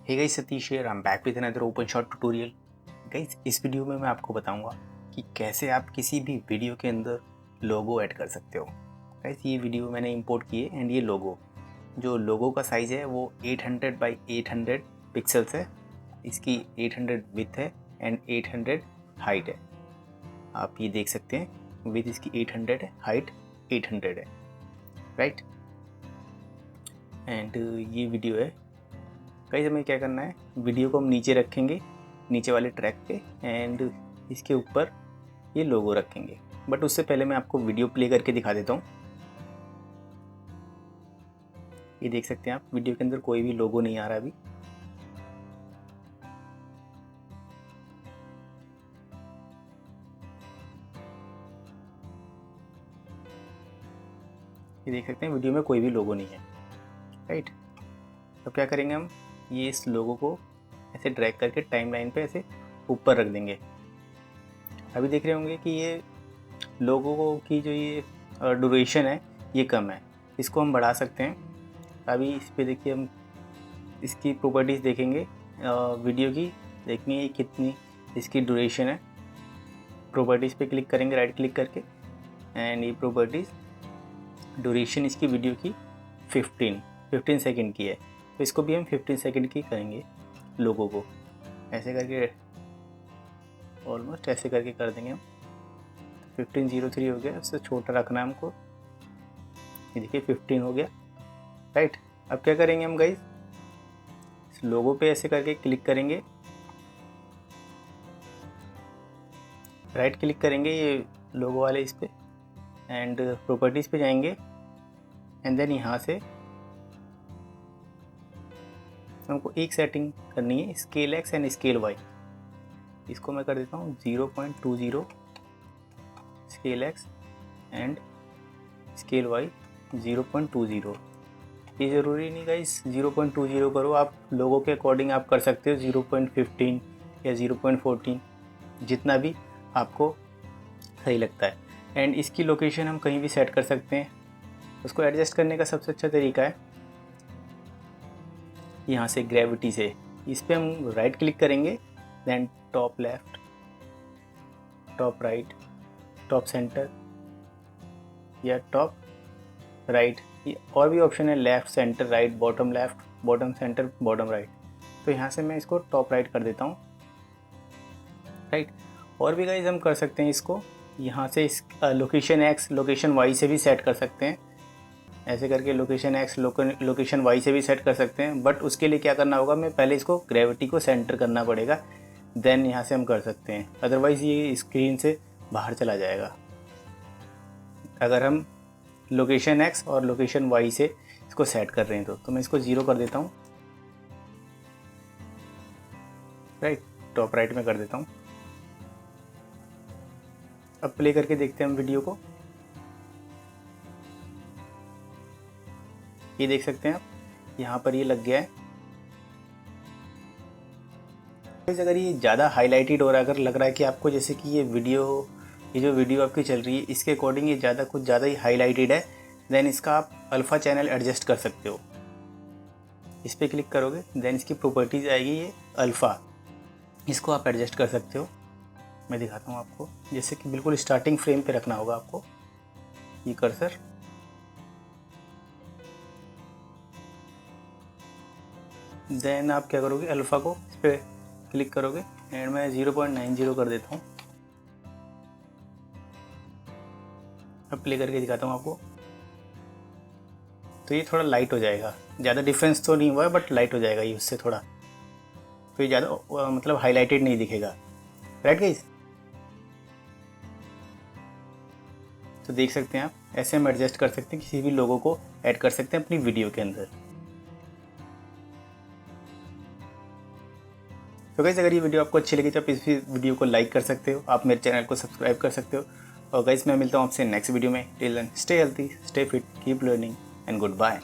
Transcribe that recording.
Hey guys, Satish here, I am back with another OpenShot tutorial. Guys, इस video में मैं आपको बताऊंगा कि कैसे आप किसी भी वीडियो के अंदर लोगो ऐड कर सकते हो। गाइस, ये वीडियो मैंने इंपोर्ट की है एंड ये जो लोगो का साइज़ है वो 800 बाई 800 पिक्सल्स है। इसकी 800 विथ है एंड 800 हाइट है। आप ये देख सकते हैं, विथ इसकी 800 है, हाइट 800 है, राइट। एंड ये वीडियो है। गाइस, हमें क्या करना है, वीडियो को हम नीचे रखेंगे, नीचे वाले ट्रैक पे, एंड इसके ऊपर ये लोगो रखेंगे। बट उससे पहले मैं आपको वीडियो प्ले करके दिखा देता हूँ। ये देख सकते हैं आप, वीडियो के अंदर कोई भी लोगो नहीं आ रहा अभी। ये देख सकते हैं, वीडियो में कोई भी लोगो नहीं है, राइट। तो क्या करेंगे, हम ये इस लोगो को ऐसे ड्रैग करके टाइमलाइन पे ऐसे ऊपर रख देंगे। अभी देख रहे होंगे कि ये लोगो की जो ये ड्यूरेशन है ये कम है, इसको हम बढ़ा सकते हैं। अभी इस पे देखिए, हम इसकी प्रॉपर्टीज़ देखेंगे, वीडियो की देखेंगे कितनी इसकी ड्यूरेशन है। प्रॉपर्टीज़ पे क्लिक करेंगे राइट क्लिक करके, एंड ये प्रॉपर्टीज़ ड्यूरेशन इसकी वीडियो की 15 सेकंड की है। तो इसको भी हम 15 सेकंड की करेंगे, लोगों को ऐसे करके, ऑलमोस्ट ऐसे करके कर देंगे हम। 15:03 हो गया, उससे छोटा रखना है हमको। ये देखिए 15 हो गया, राइट। अब क्या करेंगे हम गाइस, इस लोगो पे ऐसे करके क्लिक करेंगे, राइट क्लिक करेंगे ये लोगो वाले इस पे, एंड प्रॉपर्टीज़ पे जाएंगे, एंड देन यहाँ से हमको एक सेटिंग करनी है, scale X and scale Y. इसको मैं कर देता हूँ 0.20 scale X and scale Y 0.20। ये ज़रूरी नहीं गाइस 0.20 करो, आप लोगों के अकॉर्डिंग आप कर सकते हो 0.15 या 0.14, जितना भी आपको सही लगता है। एंड इसकी लोकेशन हम कहीं भी सेट कर सकते हैं। उसको एडजस्ट करने का सबसे अच्छा तरीका है, यहाँ से ग्रेविटी से इस पर हम राइट क्लिक करेंगे, then top left, top right, top centre या टॉप राइट, ये और भी ऑप्शन है, left centre right, bottom left, bottom centre, bottom right. तो यहाँ से मैं इसको टॉप राइट कर देता हूँ, राइट। और भी गाइज हम कर सकते हैं इसको, यहाँ से इस लोकेशन एक्स लोकेशन वाई से भी सेट कर सकते हैं। ऐसे करके लोकेशन एक्स लोकेशन वाई से भी सेट कर सकते हैं। बट उसके लिए क्या करना होगा, मैं पहले इसको ग्रेविटी को सेंटर करना पड़ेगा, देन यहाँ से हम कर सकते हैं। अदरवाइज़ ये स्क्रीन से बाहर चला जाएगा। अगर हम लोकेशन एक्स और लोकेशन वाई से इसको सेट कर रहे हैं तो मैं इसको 0 कर देता हूँ, राइट। टॉप राइट में कर देता हूँ। अब प्ले करके देखते हैं हम वीडियो को। ये देख सकते हैं आप, यहाँ पर ये लग गया है। अगर ये ज़्यादा हाईलाइटेड हो रहा है, अगर लग रहा है कि आपको जैसे कि ये जो वीडियो आपकी चल रही है इसके अकॉर्डिंग ये कुछ ज़्यादा ही हाईलाइटेड है, देन इसका आप अल्फ़ा चैनल एडजस्ट कर सकते हो। इस पर क्लिक करोगे, देन इसकी प्रॉपर्टीज़ आएगी ये अल्फ़ा, इसको आप एडजस्ट कर सकते हो। मैं दिखाता हूँ आपको, जैसे कि बिल्कुल स्टार्टिंग फ्रेम पे रखना होगा आपको ये कर्सर। देन आप क्या करोगे, अल्फ़ा को इस पर क्लिक करोगे, एंड मैं 0.90 कर देता हूँ। अब प्ले करके दिखाता हूँ आपको। तो ये थोड़ा लाइट हो जाएगा, ज़्यादा डिफरेंस तो नहीं हुआ है बट लाइट हो जाएगा ये उससे थोड़ा। तो ये ज़्यादा मतलब हाईलाइटेड नहीं दिखेगा, राइट गाइस। तो देख सकते हैं आप, ऐसे हम एडजस्ट कर सकते हैं, किसी भी लोगो को ऐड कर सकते हैं अपनी वीडियो के अंदर। तो गाइस, अगर ये वीडियो आपको अच्छी लगी तो आप इस वीडियो को लाइक कर सकते हो, आप मेरे चैनल को सब्सक्राइब कर सकते हो। और गाइस, मैं मिलता हूँ आपसे नेक्स्ट वीडियो में। Till then stay healthy, stay fit, keep learning and good bye.